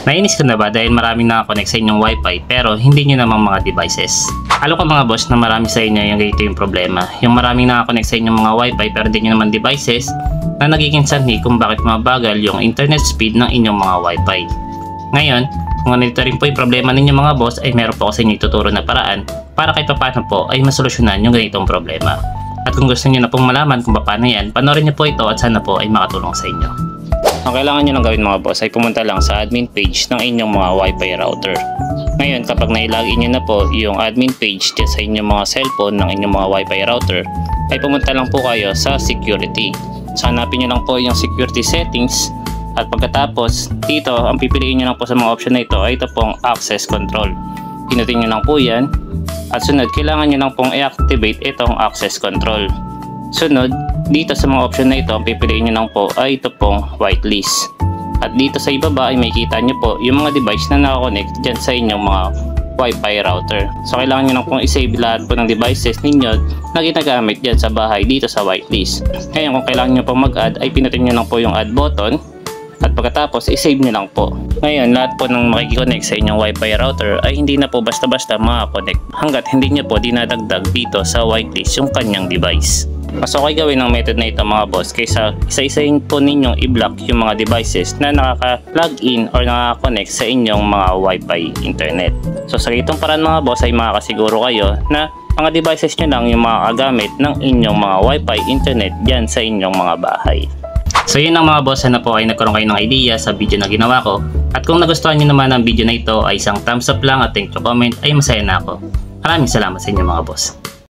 Nainis ka na ba dahil maraming nakakonect sa inyong wifi pero hindi nyo namang mga devices? Alam ko mga boss na marami sa inyo yung ganito yung problema. Yung maraming nakakonect sa inyong mga wifi pero hindi nyo naman devices na nagiging sanhi kung bakit mabagal yung internet speed ng inyong mga wifi. Ngayon, kung ganito rin po yung problema ninyo mga boss ay meron po ako sa inyo ituturo na paraan para kahit paano po ay masolusyonan yung ganitong problema. At kung gusto niyo na pong malaman kung paano yan, panoorin niyo po ito at sana po ay makatulong sa inyo. Ang kailangan nyo lang gawin mga boss ay pumunta lang sa admin page ng inyong mga wifi router. Ngayon kapag nailagin nyo na po yung admin page sa inyong mga cellphone ng inyong mga wifi router ay pumunta lang po kayo sa security. So hanapin nyo lang po yung security settings at pagkatapos dito ang pipiliin nyo lang po sa mga option na ito ay ito pong access control. Pinutin nyo lang po yan at sunod kailangan nyo lang pong i-activate itong access control. Sunod, dito sa mga option na ito, ang pipiliin nyo lang po ay ito pong whitelist. At dito sa ibaba ay makikita nyo po yung mga device na nakakonect dyan sa inyong mga wifi router. So kailangan nyo lang pong isave lahat po ng devices ninyo na ginagamit dyan sa bahay dito sa whitelist. Ngayon kung kailangan nyo pong mag-add ay pinutin nyo lang po yung add button at pagkatapos isave nyo lang po. Ngayon lahat po ng makikiconnect sa inyong wifi router ay hindi na po basta-basta makakonect hanggat hindi nyo po dinadagdag dito sa whitelist yung kanyang device. Mas okay gawin ang method na ito mga boss kaysa isa-isahin po ninyong i-block yung mga devices na nakaka-login or nakaka-connect sa inyong mga wifi internet. So sa itong paraan mga boss ay makakasiguro kayo na mga devices nyo lang yung makakagamit ng inyong mga wifi internet dyan sa inyong mga bahay. So yun ang mga boss, sana po ay nagkaroon kayo ng idea sa video na ginawa ko. At kung nagustuhan nyo naman ang video na ito ay isang thumbs up lang at thank you comment ay masaya na ako. Maraming salamat sa inyo mga boss.